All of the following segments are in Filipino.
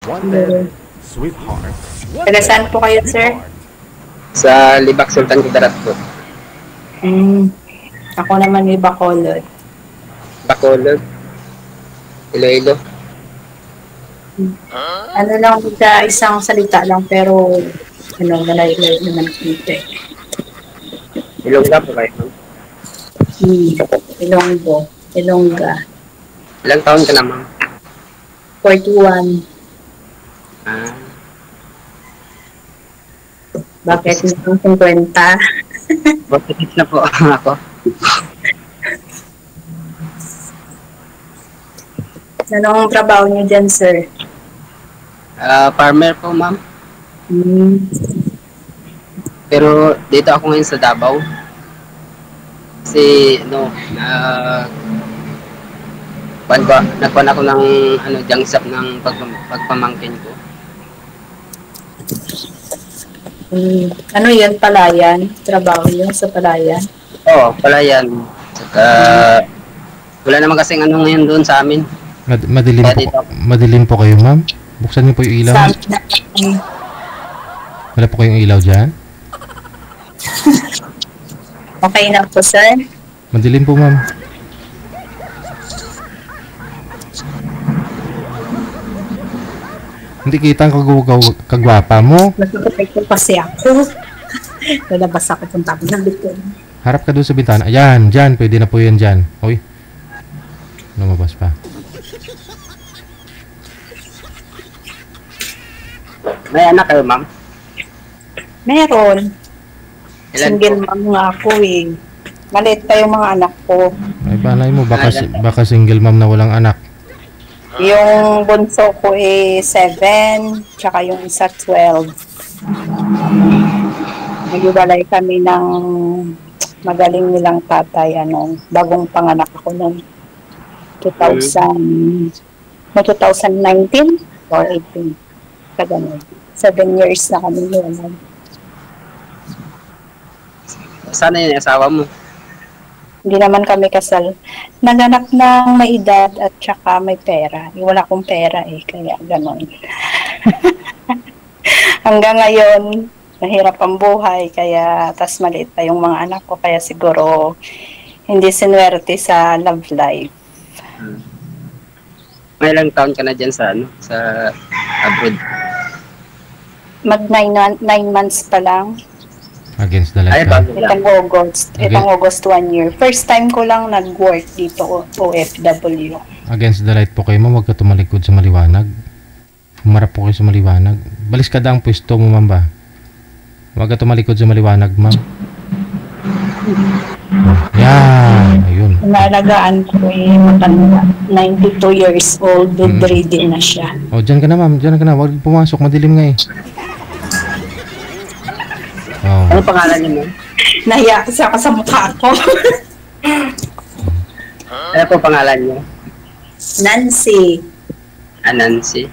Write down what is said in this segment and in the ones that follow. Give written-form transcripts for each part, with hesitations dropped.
Wanted, sweetheart. Taga saan po kayo, sir? Sa Libak Sultan Kudarat po. Ako naman may Bacolod. Bacolod. Iloilo. Ano lang, sa isang salita lang, pero malayo-layo naman dito eh. Ilongga po kayo. Ilonggo. Ilongga. Ilang taon ka naman? 41. Ah. Bakit nung 50? 46 na po ako. Anong trabaho niyo dyan, sir? Farmer po, ma'am. Pero dito ako ngayon sa Davao. Kasi, nagkuhan ako ng jangsap ng pagpamangkin ko. Ano yan, palayan? Trabaho niyo sa palayan? Oo, palayan. Saka, wala naman kasing ngayon doon sa amin. Madilim po kayo, ma'am? Buksan niyo po yung ilaw. Wala po kayong ilaw dyan? Okay na po, sir. Madilim po, ma'am. Hindi kita ang kagwapa mo. Nagpapatay ko kasi ako. Lalabas ako kung tapos ng likod. Harap ka doon sa bintana. Ayan, dyan. Pwede na po yan dyan. Uy. Lumabas pa. May anak kayo, ma'am? Meron. Ilan Single po? mom nga ako eh. Maliit pa yung mga anak ko. Ay, panay mo. Baka single mom na walang anak. Yung bunso ko eh 7, tsaka yung isa 12. Nag-iwalay kami ng magaling nilang tatay, bagong panganak ako noong 2019 or 18. Sa ganun. 7 years na kami yun. Sana yun yung asawa mo? Hindi naman kami kasal. Naganak ng may edad at saka may pera. Wala akong pera eh, kaya gano'n. Hanggang ngayon, mahirap ang buhay, kaya tas maliit pa yung mga anak ko, kaya siguro hindi sinuwerte sa love life. May ilang taon ka na dyan sa abroad? Mag 9 months pa lang. Against the light. Itong August 1 year. First time ko lang nag-work dito, OFW. Against the light po kayo, ma'am. Huwag ka tumalikod sa maliwanag. Humarap po kayo sa maliwanag. Balis ka ang pwesto mo, ma'am ba? Huwag ka tumalikod sa maliwanag, ma'am. Yan. Ayun. Naalagaan ko matanda. 92 years old. Bedridden na siya. O, dyan ka na, ma'am. Dyan ka na. Huwag pumasok. Madilim nga eh. Oh. Ano pangalan niyo, ma'am? Nahiya kasi ako sa mukha ko. Ano po pangalan niyo? Nancy. Nancy.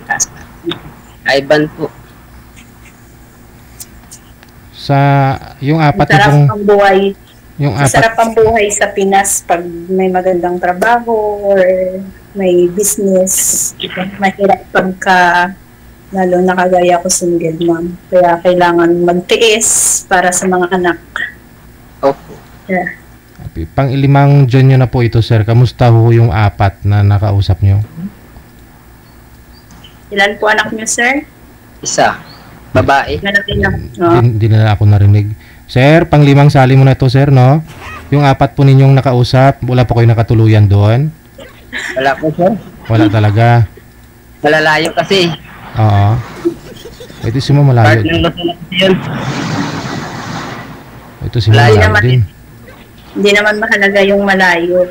Ivan po. Sa yung apat na Masarap pong ang buhay. Masarap ang buhay sa Pinas pag may magandang trabaho or may business. Mahirap pagka lalo na kagaya ko single mom. Kaya kailangan magtiis para sa mga anak. Opo. Yeah. Pang-ilimang John nyo na po ito, sir. Kamusta ho yung apat na nakausap nyo? Ilan po anak niyo, sir? Isa. Babae. Hindi na ako narinig. Sir, pang-limang sali mo na ito, sir, no? Yung apat po ninyong nakausap, wala po kayo nakatuluyan doon? Wala po, sir. Wala talaga? Malalayo kasi. Oo. Ito si mo malayo. Part ng Luzon kasi yun. Ito si mo malayo din. Hindi naman mahalaga yung malayo.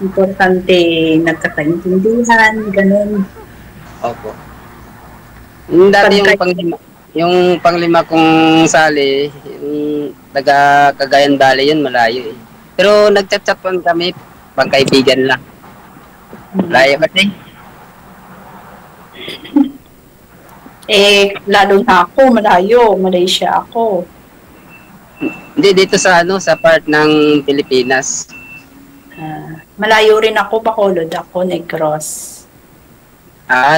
Importante, nagkakaintindihan, ganun. Opo. Yung dati yung panglima kong sali, yung taga Cagayan Valley yun, malayo eh. Pero nagchat-chat po kami, pagkaibigan lang. Malayo kasi. Lalo na ako, malayo, Malaysia ako. Hindi, dito sa sa part ng Pilipinas. Malayo rin ako, Bacolod ako, Negros.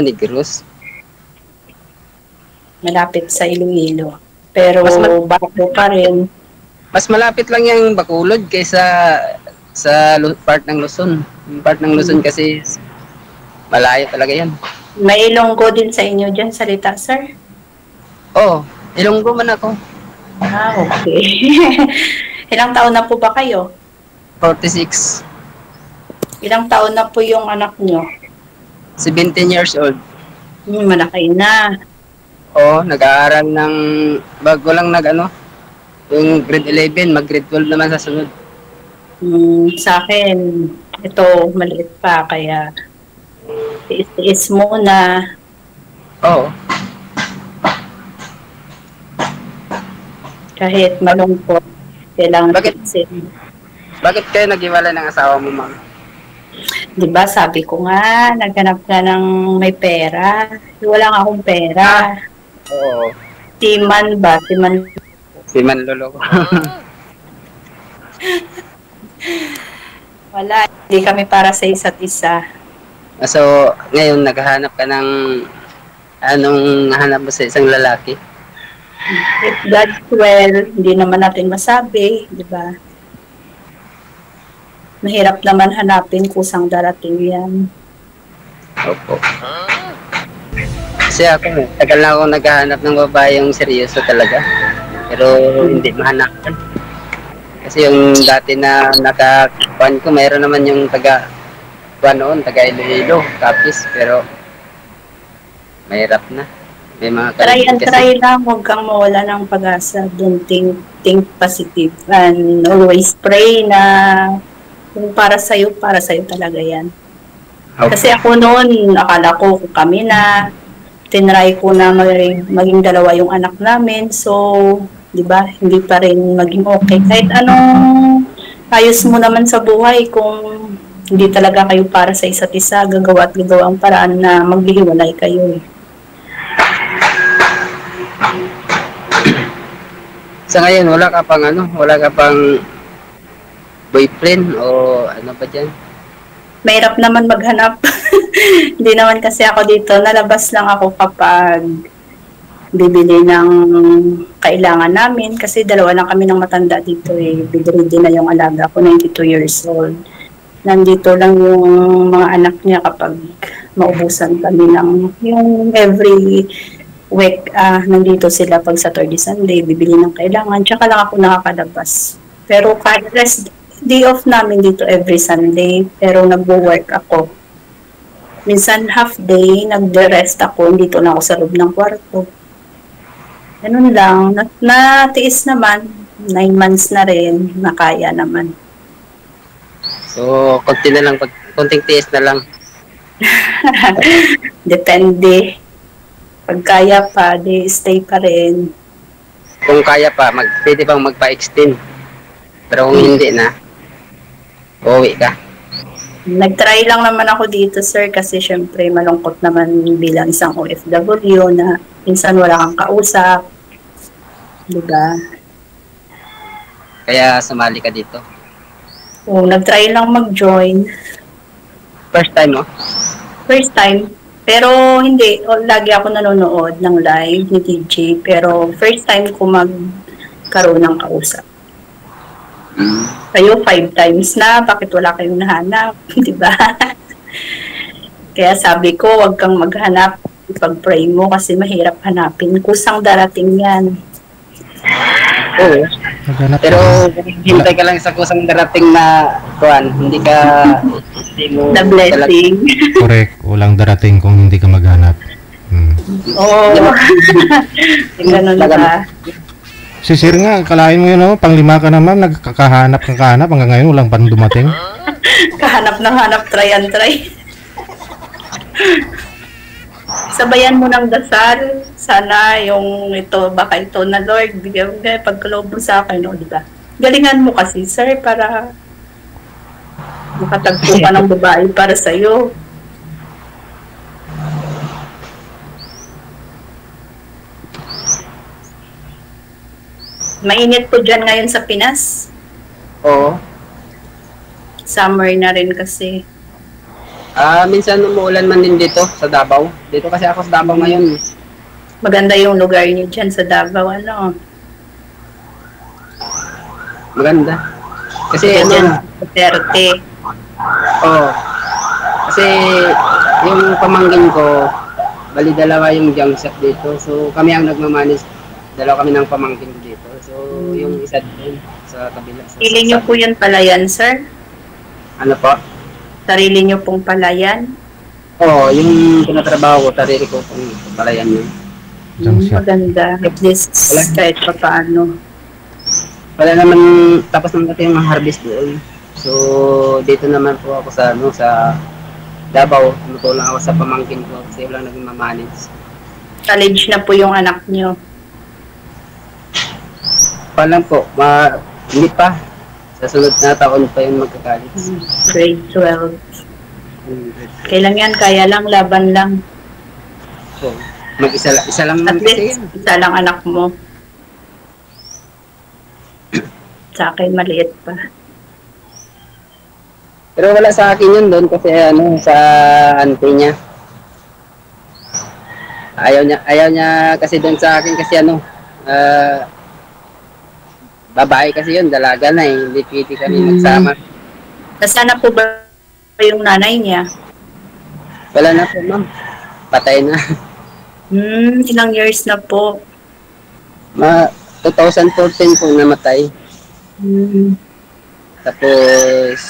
Negros. malapit sa Iloilo. Pero Mas ma- bago pa rin. Mas malapit lang yung Bacolod kaysa sa part ng Luzon. Yung part ng Luzon kasi malayo talaga yan. May Ilonggo din sa inyo dyan, salita, sir? Oo, Ilonggo man ako. Ah, okay. Ilang taon na po ba kayo? 46. Ilang taon na po yung anak nyo? 17 years old. Malaki na. Oo, nag-aaral ng bago lang yung grade 11, mag-grade 12 naman sa sunod. Sa akin, ito, maliit pa, kaya tiis-tiis muna. Oo. Kahit malungkot, kailangan Bakit? tiisin. Bakit kayo nag-iwalay ng asawa mo, ma'am? Diba, sabi ko nga, naghanap ka ng may pera. Wala nga akong pera. Oo. Timan ba? Timan. Si Manlolo ko. Wala. Hindi kami para sa isa't isa. So, ngayon, naghahanap ka ng anong hanap mo sa isang lalaki? If God's will, hindi naman natin masabi, di ba? Mahirap naman hanapin kusang darating yan. Opo. Kasi ako, tagal na ako naghahanap ng babae yung seryoso talaga. Pero hindi mahanapan. Kasi yung dati na nakakuan ko, mayroon naman yung taga Iloilo, Capiz, pero mahirap na. May mga Try lang, huwag kang mawala ng pag-asa. Don't think positive. And always pray na kung para sa'yo talaga yan. Okay. Kasi ako noon, akala ko kami na, tinry ko na maging dalawa yung anak namin. So, di ba, hindi pa rin maging okay. Kahit anong ayos mo naman sa buhay, kung hindi talaga kayo para sa isa't isa, gagawa at gagawa ang paraan na maghihiwalay kayo. Sa ngayon, wala ka pang boyfriend o ano ba dyan? Mahirap naman maghanap. Hindi naman kasi ako dito. Nalabas lang ako kapag bibili ng kailangan namin. Kasi dalawa lang kami ng matanda dito eh. Bibili na yung alaga ko, 92 years old. Nandito lang yung mga anak niya kapag maubusan kami ng yung every week, nandito sila pag Saturday, Sunday, bibili ng kailangan. Tsaka lang ako nakakalabas. Pero kahit rest day off namin dito every Sunday, pero nagwo-work ako. Minsan half day, nagde-rest ako, dito lang ako sa loob ng kwarto. Ganun lang, natiis naman, 9 months na rin, nakaya naman. So, konting tiis na lang. Depende. Pag kaya pa, di stay pa rin. Kung kaya pa, pwede bang magpa-extend. Pero kung hindi na, uwi ka. Nag-try lang naman ako dito, sir, kasi syempre malungkot naman bilang isang OFW na minsan wala kang kausap. Diba? Kaya sumali ka dito. Nag-try lang mag-join. First time, no? First time. Pero hindi, lagi ako nanonood ng live ni DJ. Pero first time ko magkaroon ng kausap. Kayo 5 times na, bakit wala kayong nahanap? Diba? Kaya sabi ko, wag kang maghanap. Ipag-pray mo kasi mahirap hanapin. Kusang darating yan. Oo. Maghanap Pero ka. hintay ka lang sa kusang darating na kuan, hindi mo The blessing. Correct. Walang darating kung hindi ka maghanap. Oo. Ganun ba? Si Sir nga, kalain mo yun, no? Panglima ka na, ma'am. Nagkakahanap kang kahanap. Hanggang ngayon, walang pan dumating. Kahanap ng hanap, try and try. Sabayan mo ng dasal. Sana yung ito, baka ito na Lord, bigyan mo pagkaloob mo sa akin, no? Diba? Galingan mo kasi, sir, para makatagpo ka ng babae para sa'yo. Mainit po dyan ngayon sa Pinas. Oo. Summer na rin kasi. Minsan umuulan man din dito sa Davao. Dito kasi ako sa Davao ngayon. Maganda yung lugar niyo dyan sa Davao, ano? Maganda. Kasi Dyan, ano, Duterte. oh, kasi yung pamangkin ko, bali dalawa yung junk shop dito. So kami ang nagmamanage, dalawa kami ng pamangkin ko dito. So yung isa din sa kabila. Sarili niyo po yun pala yan, sir? Ano po? Sarili niyo pong pala yan? Oo, yung tinatrabaho ko, sarili ko kung pala yan yun. Junk shop. Maganda. At least kahit pa paano. Wala naman, tapos naman kasi yung harvest doon. So, dito naman po ako sa, ano, sa Davao. Tumutulong ako sa pamangkin ko kasi wala naging mamanage. College na po yung anak niyo. Palang po, hindi pa. Sa sunod na taon pa yun magka-college. Grade 12. Kailan yan? Kaya lang, laban lang. So, isa lang At naman kasi least, yun. isa lang anak mo. Sa akin, maliit pa. Pero wala sa akin yun doon kasi ano, sa auntie niya. Ayaw niya kasi doon sa akin kasi ano, babae kasi yun, dalaga na eh, hindi pwede kami magsama. Nasaan po ba yung nanay niya? Wala na po ma'am, patay na. Ilang years na po? 2014 po namatay. Tapos,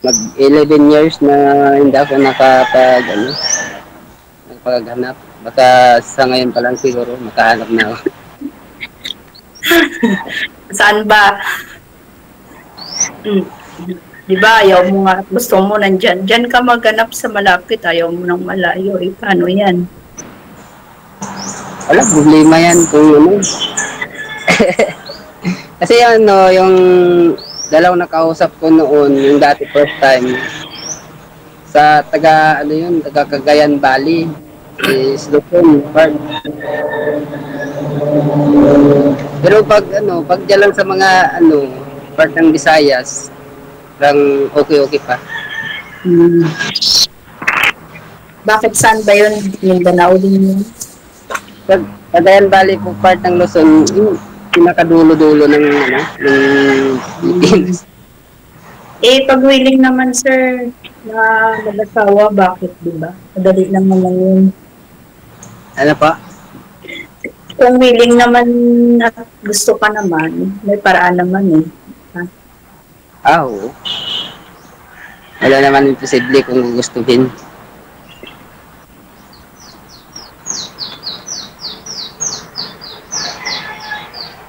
mag 11 years na hindi ako nakapaghanap. Baka sa ngayon pa lang siguro, makahanap na ako. Saan ba? Di ba, ayaw mo nga, gusto mo nandyan. Diyan ka maghanap sa malapit, ayaw mo nang malayo. Paano yan? Wala, problema yan kung ano. Kasi ano, yung dalawang nakausap ko noon, yung dati first time, sa taga Cagayan Valley, is Luzon part. Pero pag dyan lang sa mga part ng Visayas, parang okay pa. Bakit saan ba yun? Mindanao din yun? Cagayan Valley po part ng Luzon, yung pinakadulo-dulo ng Philippines. Pag willing naman, sir, na mag-asawa, bakit, di ba? Madali lang naman yun. Ano pa? Kung willing naman at gusto ka naman, may paraan naman eh. Oo. Wala naman imposible kung gugustuhin.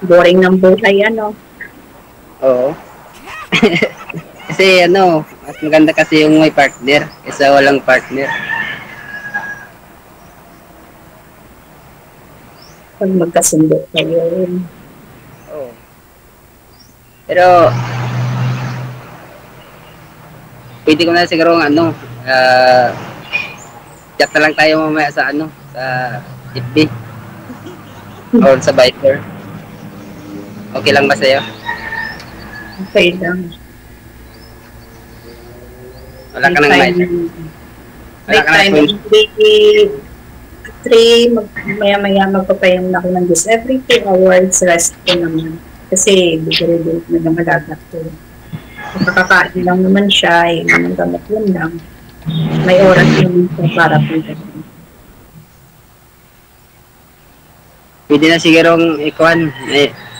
Boring ng buhay, ano? Oo. Kasi mas maganda kasi yung may partner kaysa walang partner. Pag magkasundo kayo. Oo. Pero pwede ko na siguro chat na lang tayo mamaya sa sa FB or sa Viber. Okay lang ba sa'yo? Okay lang. Wala ka nang mic. May time. Maya-maya magpapayam na ako ng Diyos. Every 2 hours, rest ko naman. Kasi bigay-bigay na naman alaga ko. Makakain lang naman siya, yung gamot yun lang. May oras yun para punta. Pwede na sigurong ikuan.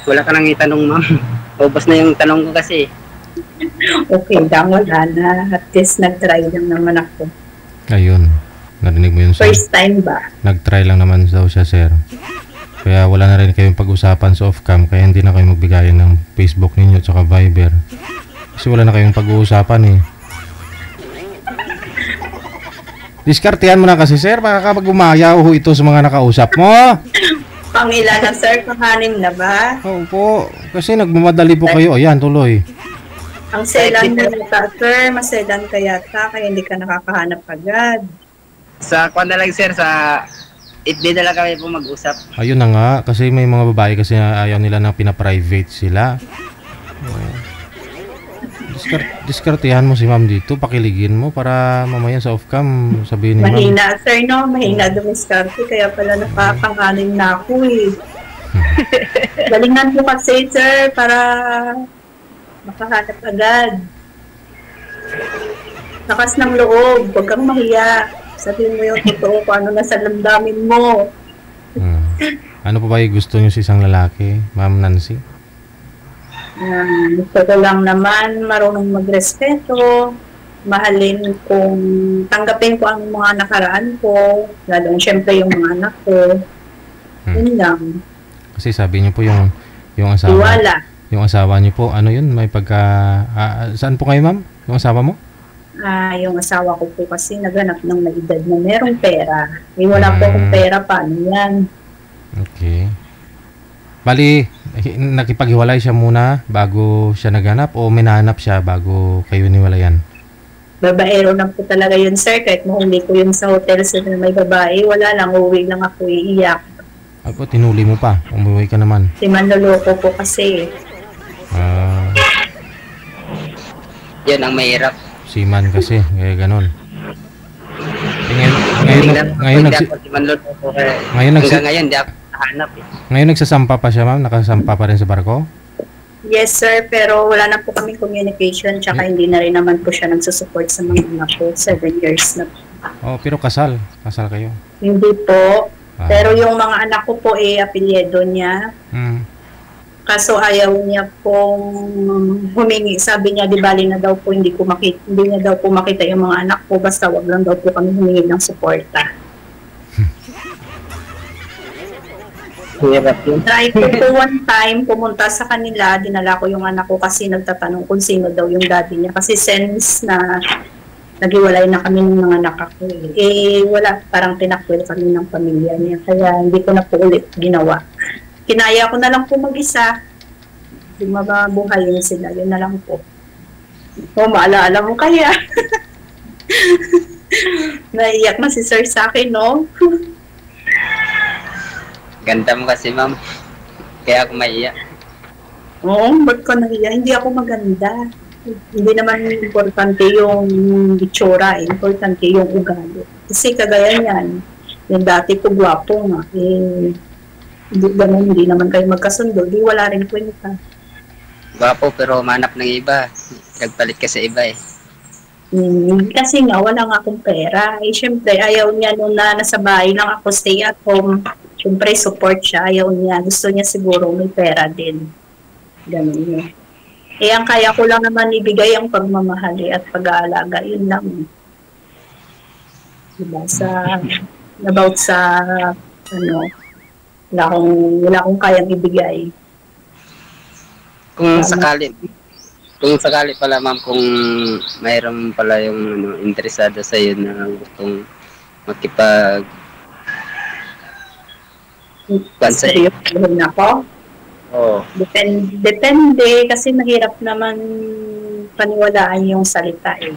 Wala ka nang itanong, ma'am. Ubos na yung tanong ko kasi. Okay lang, wala na. At least nag-try lang naman ako. Ayun. Narinig mo yun, sir? First time ba? Nag-try lang naman daw siya, sir. Kaya wala na rin kayong pag-usapan sa off-cam. Kaya hindi na kayo magbigayan ng Facebook ninyo at saka Viber. Kasi wala na kayong pag-uusapan eh. Diskartehan mo na kasi, sir. Baka kapag umayaw ito sa mga nakausap mo. Pangilan na, sir? Panganim na ba? Oo po. Kasi nagmamadali po kayo. Ayan, tuloy. Ang selan na yata, sir. Maselan ka yata, kaya hindi ka nakakahanap agad. Sa kwan na lang, sir, sa FB na lang kami po mag-usap. Ayun na nga. Kasi may mga babae kasi ayaw nila na pinaprivate sila. Diskartehan mo si ma'am dito, pakiligin mo para mamaya sa off-cam sabihin ni ma'am. Mahina, sir, no? Mahina dumiskarte, kaya pala napapanganin na ako eh. Galingan po kasi, sir, para makahanap agad. Lakas ng loob, huwag kang mahiya. Sabihin mo yung totoo kung ano nasa damdamin mo. Ano pa ba yung gusto niyo sa isang lalaki, Ma'am Nancy? Gusto ko lang naman marunong magrespeto, mahalin kung tanggapin ko ang mga nakaraan ko, lalo syempre yung mga anak ko. Yun lang. Kasi sabi niyo po yung asawa. Iwala. Yung asawa niyo po, ano yun? May pagka saan po kayo, ma'am? Yung asawa mo? Yung asawa ko po kasi naghanap ng may edad na merong pera. Wala po akong pera, paano yan? Okay. Bali, nakipaghiwalay siya muna bago siya naghanap o minanap siya bago kayo niwalayan? Babaero lang po talaga yun, sir. Kahit mahuli ko yun sa hotel sa may babae, wala lang, uwi lang ako iiyak. Ako, tinuli mo pa. Umuwi ka naman. Si manloloko po kasi. Yan ang mahirap. Siman kasi, kaya ganun. Ngayon, di ako nahanap eh. Ngayon nagsasampa pa siya, ma'am? Nakasampa pa rin sa barko? Yes, sir. Pero wala na po kaming communication. Tsaka hindi na rin naman po siya nagsusupport sa mga anak ko. 7 years na po. Oh, pero kasal. Kasal kayo? Hindi po. Pero yung mga anak ko po apelyido niya. Kaso ayaw niya pong humingi. Sabi niya, di bali na daw po hindi niya daw po makita yung mga anak ko. Basta wag lang daw po kami humingi ng suporta. Try ko po one time pumunta sa kanila, dinala ko yung anak ko kasi nagtatanong kung sino daw yung daddy niya. Kasi since na naghiwalay na kami ng mga anak ko, wala, parang tinakwil kami ng pamilya niya. Kaya hindi ko na po ulit ginawa. Kinaya ko na lang po mag-isa. Yung mabuhayin sila, yun na lang po. Maalaala mo kaya. Naiyak na si sir sa akin, no? Ganda mo kasi, ma'am. Kaya ako maiyak. Oo, ba't ko naiyak? Hindi ako maganda. Hindi naman importante yung itsura, importante yung ugali. Kasi kagaya niyan, yung dati ko gwapo nga, hindi naman kayo magkasundo, di wala rin kwenta. Gwapo pero manap ng iba. Nagpalit ka sa iba eh. Kasi nga, wala nga akong pera. Siyempre, ayaw niya nung nasa bahay lang ako, stay at home. Siyempre, support siya. Ayaw niya. Gusto niya siguro may pera din. Ganun yun. Ang kaya ko lang naman ibigay ang pagmamahali at pag-aalaga. Yun lang. Diba? About sa, wala akong kayang ibigay. Kung sakali pala, ma'am, kung mayroon pala yung interesado sa iyo na gustong makipag seryoso na ako? Oo. Depende kasi mahirap naman paniwalaan yung salita eh.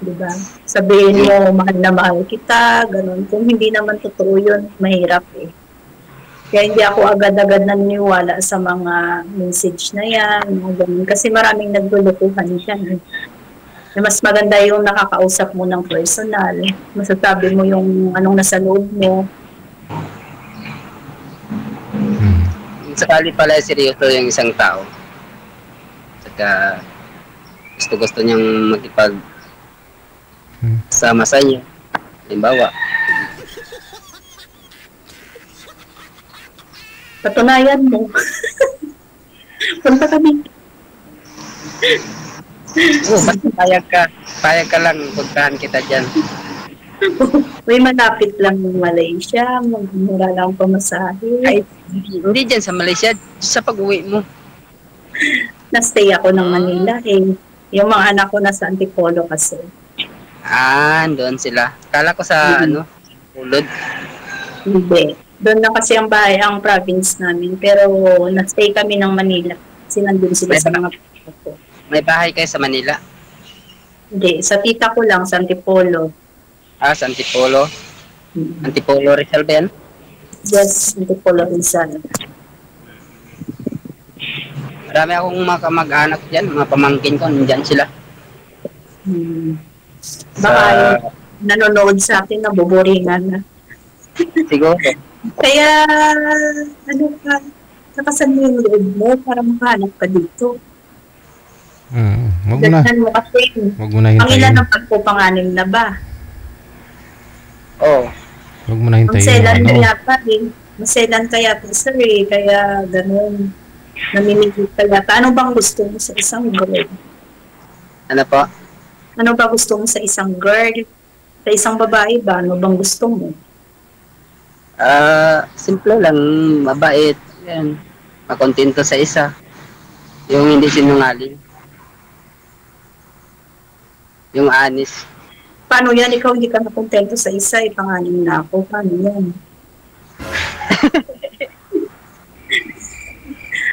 Diba? Sabihin mo, mahal na mahal kita, ganun. Kung hindi naman totoo yun, mahirap eh. Kaya hindi ako agad-agad naniniwala sa mga message na yan, mga ganun. Kasi maraming naglulukuhan dyan. Mas maganda yung nakakausap mo ng personal. Masasabi mo yung anong nasa loob mo. Sakali pala seryoso yung isang tao. Saka gusto niyang magipag sama sa inyo. Halimbawa, patunayan mo. Punta kami. basta payag ka lang, puntahan kita dyan. May malapit lang ng Malaysia, mura lang pamasahe. Ay, hindi dyan sa Malaysia, sa pag-uwi mo. Nastay ako ng Manila eh. Yung mga anak ko nasa Antipolo kasi. Doon sila. Kala ko sa Ulod. Hindi. Doon na kasi ang bahay, ang province namin. Pero nastay kami ng Manila. Kasi nandun sila sa mga ko. May bahay kayo sa Manila? Hindi. Sa tita ko lang, sa Antipolo. Sa Antipolo? Antipolo Rizal ba yan? Yes, Antipolo Rizal. Marami akong mga kamag-anak dyan, mga pamangkin ko, nandyan sila. Hmm. Sa, Baka yung nanonood sa akin, naboboringan na. siguro. Kaya, ano ka, nakasan mo yung loob mo para makahanap ka dito. Wag mo na. Dagnan mo kasi. Wag mo na Pangilan hintayin. ng pagpupanganim na ba? Oo. Wag mo na Ang hintayin yung selan ano. ka yata eh. Maselan ka yata, sir eh. Kaya ganun. Namimigit ka yata. Ano bang gusto mo sa isang girl? Ano po? Ano ba gusto mo sa isang girl? Sa isang babae ba? Ano bang gusto mo? Simple lang, mabait. Yan. Makontento sa isa. Yung hindi sinungaling. Yung honest. Paano yan? Ikaw hindi ka nakontento sa isa, ipanganim na ako. Paano yan?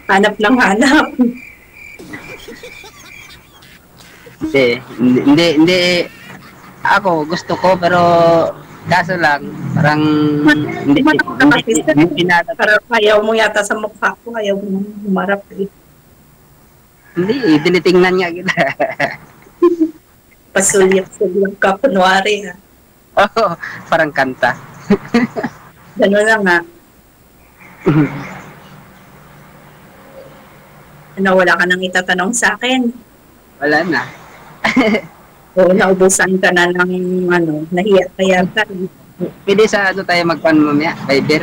Hanap lang hanap. Hindi. Ako, gusto ko, pero kaso lang, parang hindi pinatap. Para ayaw mo yata sa mukha ko, ayaw mo humarap eh. Hindi, tinitingnan niya kita. Pasulyap-sulyap ka, kunwari ha. Oo, parang kanta. Gano'n na nga. Ano, wala ka nang itatanong sa akin. Wala na. O naubusan ka na ng ano, nahiya ka yata. Pwede sa ano tayo magpan mamaya, Viber.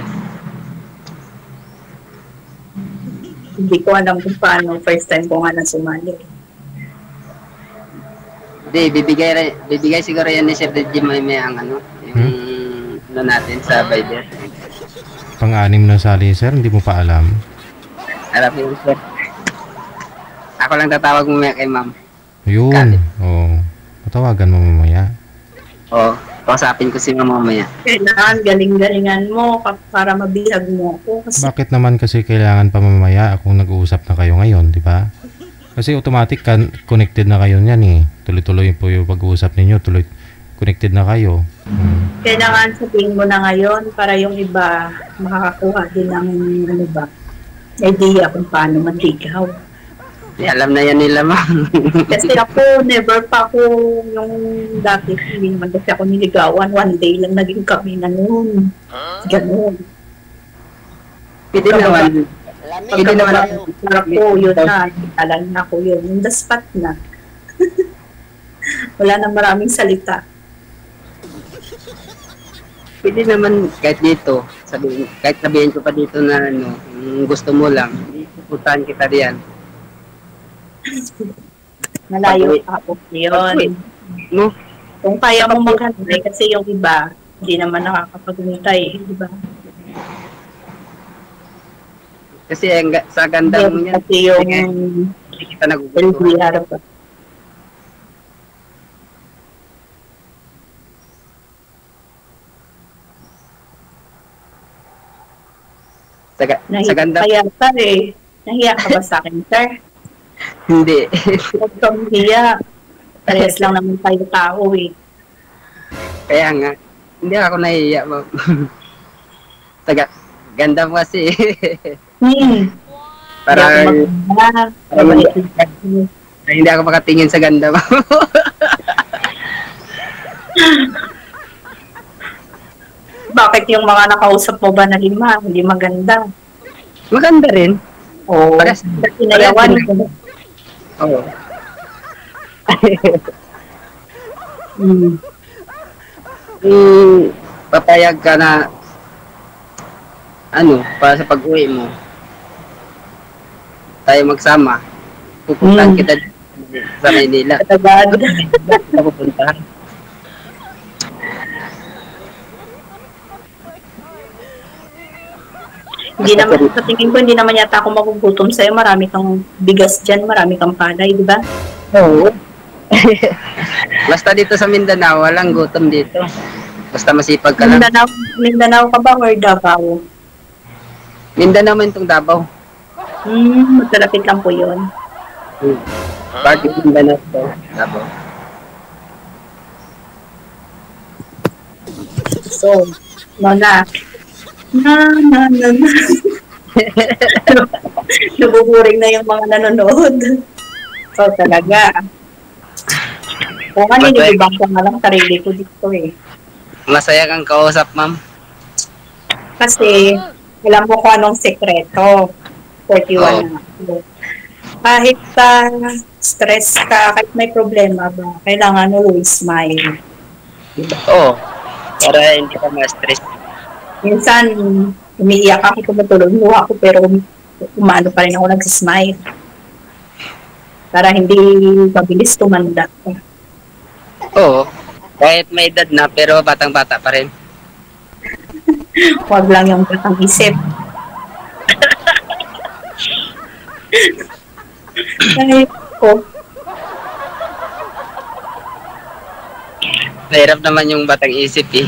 Hindi ko alam kung paano. First time ko nga na sumali. Hindi, bibigay siguro yan ni Sir Reggie may ang ano, yung ano natin sa Viber. Pang-anim na sali, sir. Hindi mo pa alam. Alam mo yun, Sir. Ako lang tatawag mamaya kay ma'am. Yun. Got it. Oo. Patawagan mo mamaya. Oo, kausapin ko si ma'am mamaya. Kailangan galing-galingan mo para mabihag mo ako. Kasi Bakit naman kasi kailangan pa mamaya kung nag-uusap na kayo ngayon, di ba? Kasi automatic connected na kayo niyan eh. Tuloy-tuloy po yung pag-uusap ninyo. Tuloy connected na kayo. kailangan sabihin mo na ngayon para yung iba makakakuha din ng ano ba, idea kung paano manligaw. Alam na yan nila ma'am. Kasi ako, never pa ako yung dati, hindi naman kasi ako niligawan. One day lang naging kami na noon. Ganun. Pwede naman. Pwede naman. Pagka ko, yun na. Alam na ko yun. Yung the spot na. Wala na maraming salita. Pwede naman kahit dito. Kahit sabihin ko pa dito na ano, gusto mo lang. Pupuntahan kita diyan. Malayo pa ako yun. No? Kung kaya mo maghantay, kasi yung iba, hindi naman nakakapaghintay, di ba? Kasi sa ganda mo yan. Kasi yung Hindi kita nagugustuhan. LDR pa. Sa ganda. Kaya pa eh. Nahiya ka ba sa akin, sir? Hindi. Huwag kang hiya. Parehas lang naman tayo tao eh. Kaya nga. Hindi ako nahihiya ma'am. Ganda mo kasi. Parang hindi ako makatingin sa ganda mo. Bakit yung mga nakausap mo ba na 5, hindi maganda? Maganda rin. Oo. Parehas- Sinayawan. Oo. Papayag ka na ano, para sa pag-uwi mo. Tayo magsama. Pupuntahan kita sa Maynila. Katagad. Kita pupuntahan. Hindi naman, sa tingin ko, hindi naman yata ako magugutom sa'yo. Marami kang bigas dyan, marami kang palay, di ba? Oo. Basta dito sa Mindanao, walang gutom dito. Basta masipag ka lang. Mindanao ka ba or Davao? Mindanao man itong Davao. Magkalapit lang po yun. Bakit Mindanao ito? Davao. So, na. Nabuburing na yung mga nanonood. So, talaga. O nanilibang ko nga lang sarili ko dito eh. Masaya kang kausap, ma'am. Kasi, alam mo kung anong sekreto. 41 na ako. Kahit stress ka, kahit may problema ba, kailangan always smile. Oo. Para hindi ka ma-stress. Minsan, umiiyak ako, tumutulog mo ako, pero umano pa rin ako nagsismile. Para hindi mabilis tumanda. Oo. Kahit may edad na, pero batang-bata pa rin. Huwag lang yung batang isip. Kahit ko, Mahirap naman yung batang isip eh.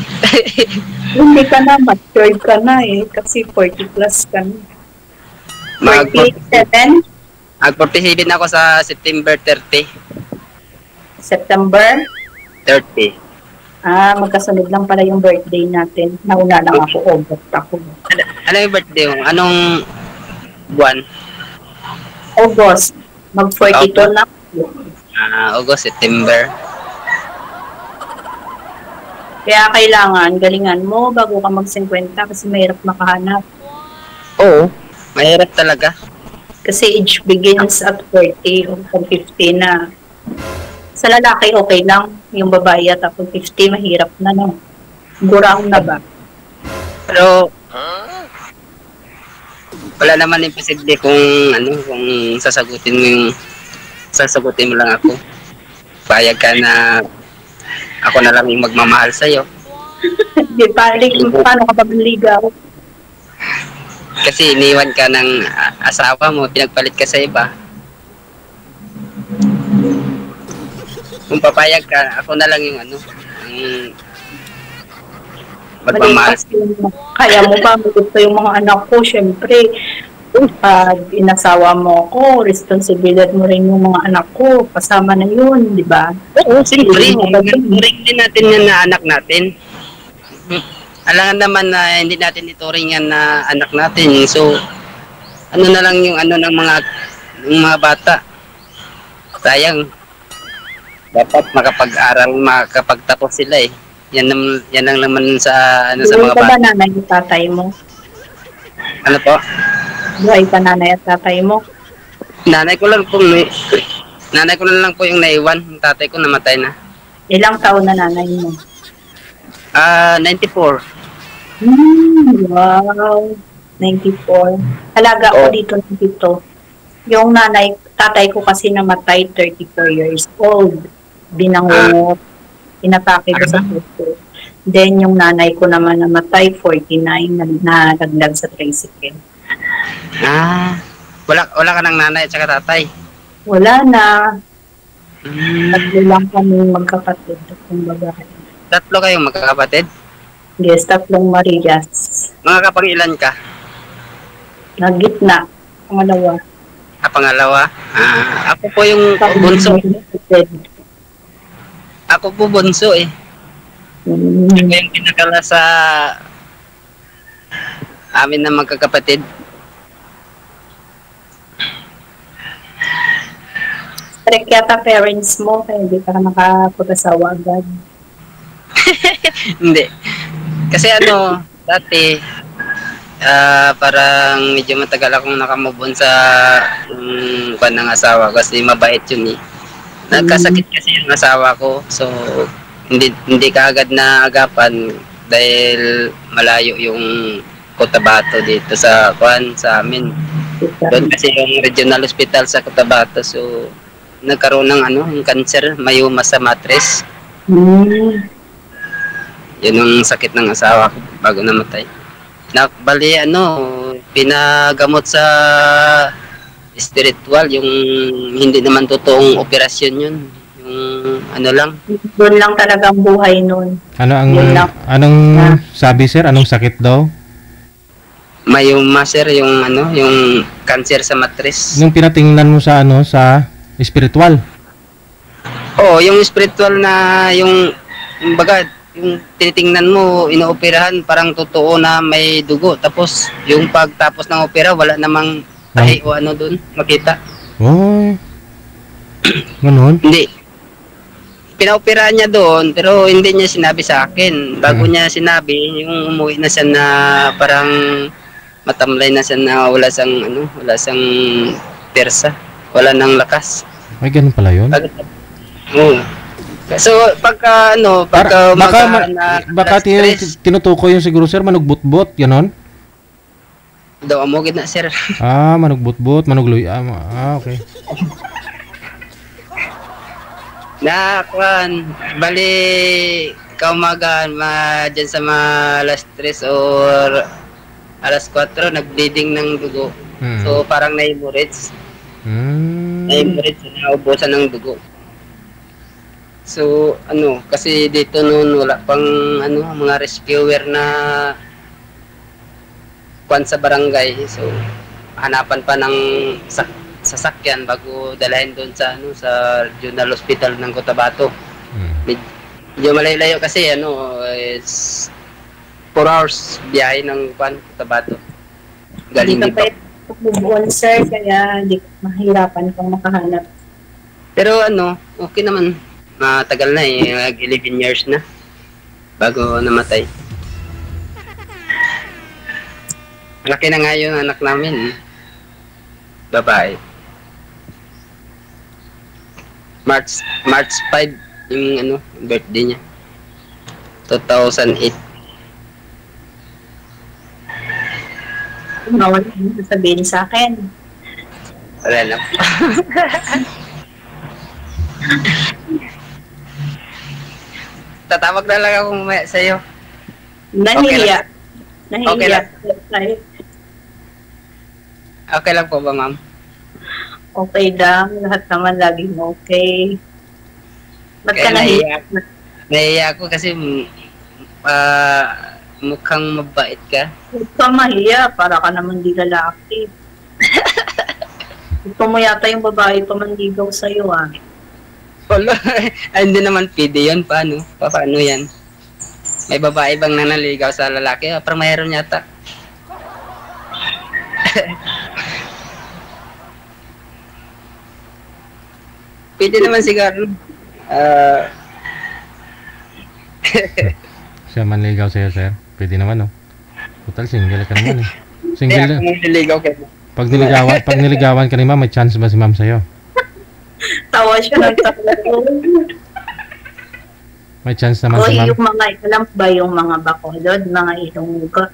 hindi ka na, matured ka na eh, kasi 40 plus ka na. 47, Mag-47 ako sa September 30. September. 30. Magkasunod lang pala yung birthday natin. Nauna lang ako, August ako. Ano yung birthday mo? Anong buwan? August. Mag-42 na ako. August, September. Kaya kailangan, galingan mo bago ka mag-50 kasi mahirap makahanap. Oo. Mahirap talaga. Kasi age begins at 40 o 50 na. Sa lalaki, okay lang. Yung babae at 50, mahirap na, no? Gurang na ba? Pero, wala naman imposible kung sasagutin mo lang ako. Payag ka na ako na lang yung magmamahal sa'yo. Di pa, paano ka ba manligaw? Kasi iniwan ka ng asawa mo, pinagpalit ka sa iba. Kung papayag ka, ako na lang yung ang magmamahal. Kaya mo ba, gusto yung mga anak ko, syempre, pag inasawa mo ko, responsibilidad mo rin yung mga anak ko, kasama na yun, di ba? Oo, siyempre. Turing din natin yan na anak natin. Alangan naman na hindi natin ituringan na anak natin. So, ano na lang yung ng mga bata. Sayang. Dapat makapag-aral, makapagtapos sila eh. Yan lang naman sa sa mga bata. bata. Ba nanay at tatay mo? Ano po? Buhay pa nanay at tatay mo? Nanay ko lang po yung naiwan. Yung tatay ko namatay na. Ilang taon na nanay mo? 94. Wow. 94. Halaga ako dito. Yung tatay ko kasi namatay 34 years old. Binangungot. Inatake ko sa puso. Then yung nanay ko naman namatay 49 na nagdag sa tricycle. Wala ka ng nanay at saka tatay? Wala na. Tatlo lang kami magkapatid. Kung babae. Tatlo kayong magkakapatid? Yes, tatlong Marias. Mga kapag-ilan ka? Nagitna. Pangalawa. Pangalawa? Ako po yung bunso. Ako po bunso eh. Ako yung pinakala sa amin na magkakapatid. Strict yata parents mo, kaya hindi ka nakapag-asawa agad. Hindi. Kasi dati, parang medyo matagal akong nakamove on sa ng asawa kasi mabait yun eh. Nagkasakit kasi yung asawa ko, so hindi kaagad na agapan dahil malayo yung Cotabato dito sa amin. Doon kasi yung regional hospital sa Cotabato, so nagkaroon ng yung cancer, mayuma sa matres. Yun ang sakit ng asawa ko bago namatay. Bali pinagamot sa spiritual, yung hindi naman totoong operasyon yun. Yung lang. Doon lang talagang buhay nun. Anong sabi sir? Anong sakit daw? Mayuma sir, yung cancer sa matres. Nung pinatingnan mo sa sa spiritual? Oo, yung spiritual na yung tinitingnan mo, inooperahan, parang totoo na may dugo. Tapos, yung pagtapos ng opera, wala namang tahi o doon, makita. Oh. Ganon? Hindi. pinaoperahan niya doon, pero hindi niya sinabi sa akin. Bago niya sinabi, yung umuwi na siya na parang matamlay na siya na wala siyang persa. Wala nang lakas. Ay, ganun pala yun. Oo. So, Baka tinutukoy yung siguro, sir, manugbutbot, ganon? daw amogid na, sir. Manugbutbot, manugluy. Okay. Bali, kaumagaan, dyan sa mga alas 3 or alas 4, nag-bleeding ng dugo. So, parang na-hemorrhage. Na-hemorrhage, naubusan ng dugo. So, kasi dito noon wala pang, mga rescuer na kuwan sa barangay. So, hanapan pa ng sasakyan bago dalahin doon sa Regional Hospital ng Cotabato. Medyo malayo kasi is 4 hours biyahe ng Cotabato. Galing dito. Hindi ka pa bubuon, sir, kaya di mahirapan kang makahanap. Pero okay naman. Matagal na 11 years na bago namatay. Laki na nga yung anak namin. Babae. March 5 yung birthday niya. 2008. Wala mo sabihin sa akin. Wala na. Tatawag na lang ako mamaya sa'yo. Nahiya. Okay lang. Okay lang po ba, ma'am? Okay lang. Lahat naman laging okay. Ba't ka nahiya? Nahiya ako kasi mukhang mabait ka. Huwag ka mahiya. Para ka naman di lalaki. Ito mo yata yung babae pamanligaw sa'yo, Wala. Hindi naman pwede yun. Paano yan? May babae bang nanaligaw sa lalaki? Parang mayroon yata. Pwede naman siguro. Siya manligaw sa'yo, sir. Pwede naman, Total, single ka naman, Single na. Niligaw ka. Pag niligawan ka ni ma'am, may chance ba si ma'am sa'yo? Tawa siya ng tawa. May chance naman si ma'am. Yung alam ba yung mga bakolod, mga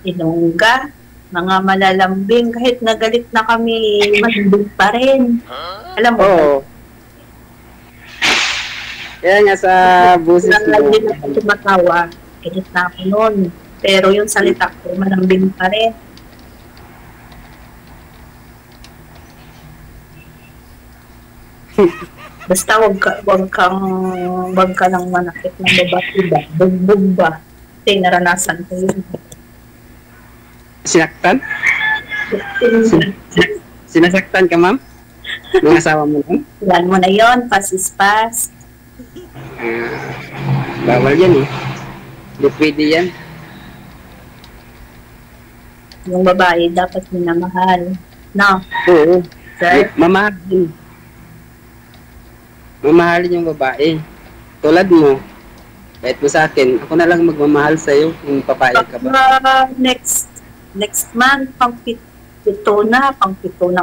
ilongga, mga malalambing, kahit nagalit na kami, malambing pa rin. Alam mo? Oo. Yan nga sa buses mo. Hindi na ako tumatawa, galit na ako nun. Pero yung salita ko, malambing pa rin. Basta wag ka lang manakit ng babae ba, bugbog ba. Kasi naranasan ko yun. Sinaktan? Sinasaktan ka, ma'am? Ng asawa mo lang? Yan mo na yun, pass is pass. Bawal yan Hindi pwede yan. Yung babae dapat minamahal. No? Oo. Sir? Mamahalin. Mamahalin yung babae. Tulad mo. Kahit mo sa akin, ako na lang magmamahal sa'yo kung papayag ka ba. Next month, pang-pito na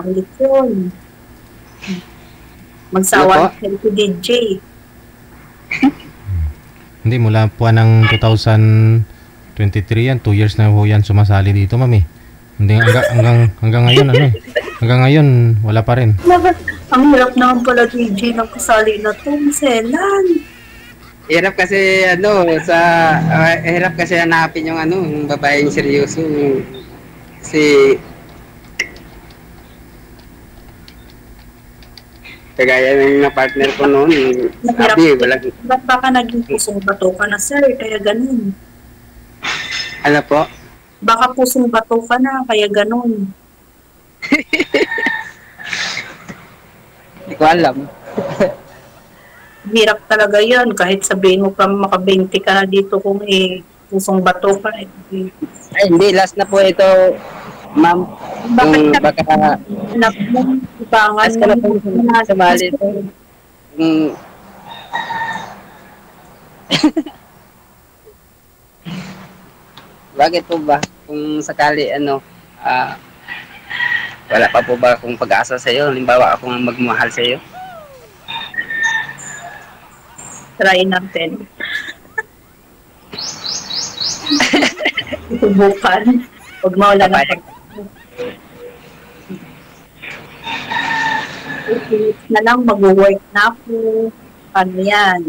ulit yun. Magsawa ng si DJ. Hindi, mula po ng 2023 yan, 2 years na po yan sumasali dito, mami. Hindi, hanggang ngayon, hanggang ngayon, wala pa rin. Ang hirap naman pala DJ ng kasali na to, Selan. Hirap kasi hirap kasi hanapin yung babaeng seryoso. Kasi kagaya ng partner ko noon, sabi, walang... Ba't baka naging pusong bato ka na, sir? Kaya ganun. Ano po? Baka pusong bato ka na, kaya ganun. Hindi ko alam. Hirap talaga yun. Kahit sabihin mo pa maka-20 ka na dito kung pusong bato ka. Ay, hindi. Last na po ito, ma'am. Bakit Baka... anak mo, ibangan Last ka na po sumali ito. Bakit po ba? Kung sakali, wala pa po ba akong pag-asa sa'yo? Halimbawa akong magmahal sa'yo? Try natin. Subukan. Huwag mawala ng Papayag. na lang, mag-work na ako. Paano yan?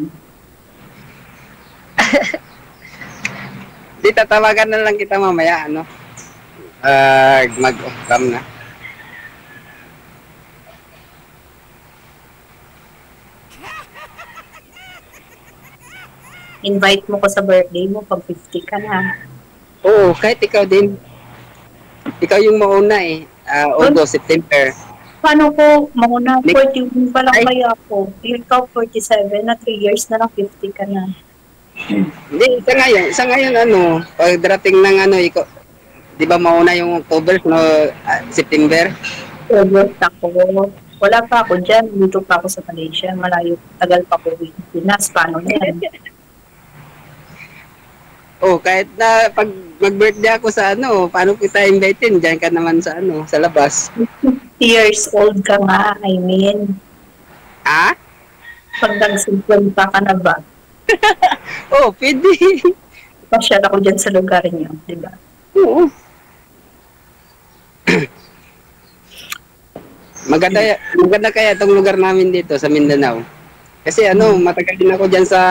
Di tatawagan na lang kita mamaya, mag-off-cam na. Invite mo ko sa birthday mo pag 50 ka na. Oo, kahit ikaw din. Ikaw yung mauna eh. August, September. Paano ko, mauna, Nick- 41 pa lang Ay. kaya ako. Ikaw, 47 na, 3 years na lang, 50 ka na. Hindi, isa ngayon, pag darating ng ikaw, di ba mauna yung October, September? August ako. Wala pa ako dyan. Dito pa ako sa Malaysia. Malayo. Tagal pa ako. Pinas. Paano yan? Oh, kahit na pag mag-birthday ako sa paano kita invitin? Diyan ka naman sa sa labas. 50 years old ka nga, I mean. Ah? Pag nag-50 ka na ba? Oh, pwede. Pasyal ako dyan sa lugar niyo, di ba? Oo. Maganda kaya itong lugar namin dito sa Mindanao. Kasi matagal din ako dyan sa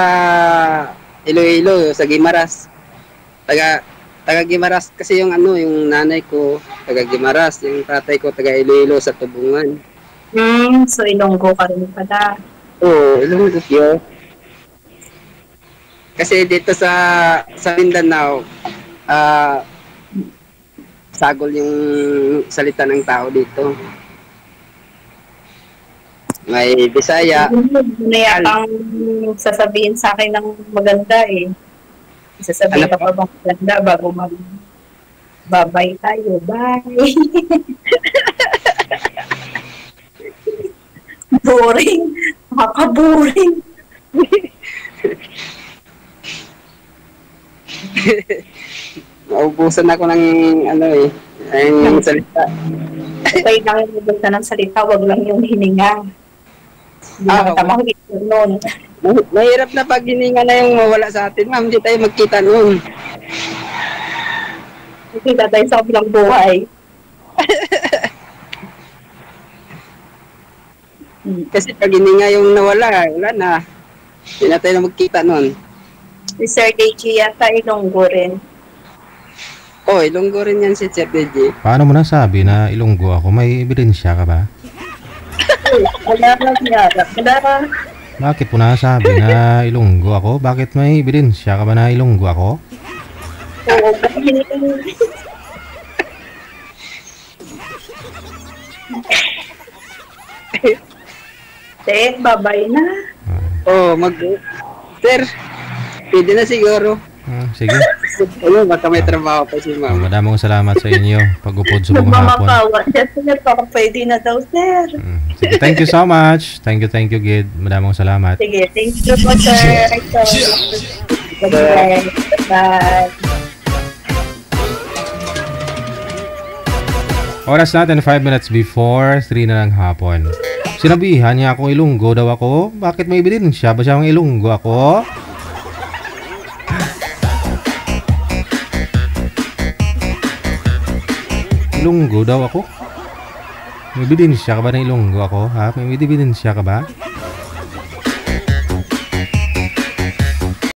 Iloilo, sa Guimaras. Taga Guimaras kasi yung yung nanay ko taga Guimaras, yung tatay ko taga Iloilo sa Tubungan. So Ilonggo ka rin pala. Oo, Ilonggo yun. Kasi dito sa Mindanao, sagol yung salita ng tao dito. May Bisaya. Ano yatang sasabihin sa akin ng maganda eh. Sasabihin Ano ka pa bang maganda bago babay tayo. Bye! Boring. Makaka-boring. Naubusan ako ng ang salita. Okay lang yung maganda ng salita, wag lang yung hininga. Hindi Ah, naman tama nun. Mahirap na pag hininga na yung mawala sa atin, ma'am. Hindi tayo magkita noon. Kita tayo sa kabilang buhay. Kasi pag hininga yung nawala, wala na. Hindi na tayo magkita noon. Si Sir Deji yata Ilonggo rin. Oh, Ilonggo rin yan si Chef DJ. Paano mo nasabi na Ilonggo ako? May ebidensya ka ba? Wala na. Bakit mo nasabi na Ilonggo ako? Bakit may ebidensya ka ba na Ilonggo ako? Oo, kasi babay na. Oh, Sir, pwede na siguro. Sige. Baka may trabaho pa si ma'am. Madaming salamat sa inyo. Pag-upod sa buong hapon. Nagmamakawa. Sir, baka pwede na daw, sir. Sige, thank you so much. Thank you, Gid. Madaming salamat. Sige, thank you po, sir. Bye. Bye. Oras natin 5 minutes before 3 na ng hapon. Sinabihan niya akong Ilonggo daw ako. Bakit may ebidensya ba siyang Ilonggo ako? Ilonggo daw ako? May ebidensya ka ba na Ilonggo ako? Ha? May ebidensya ka ba?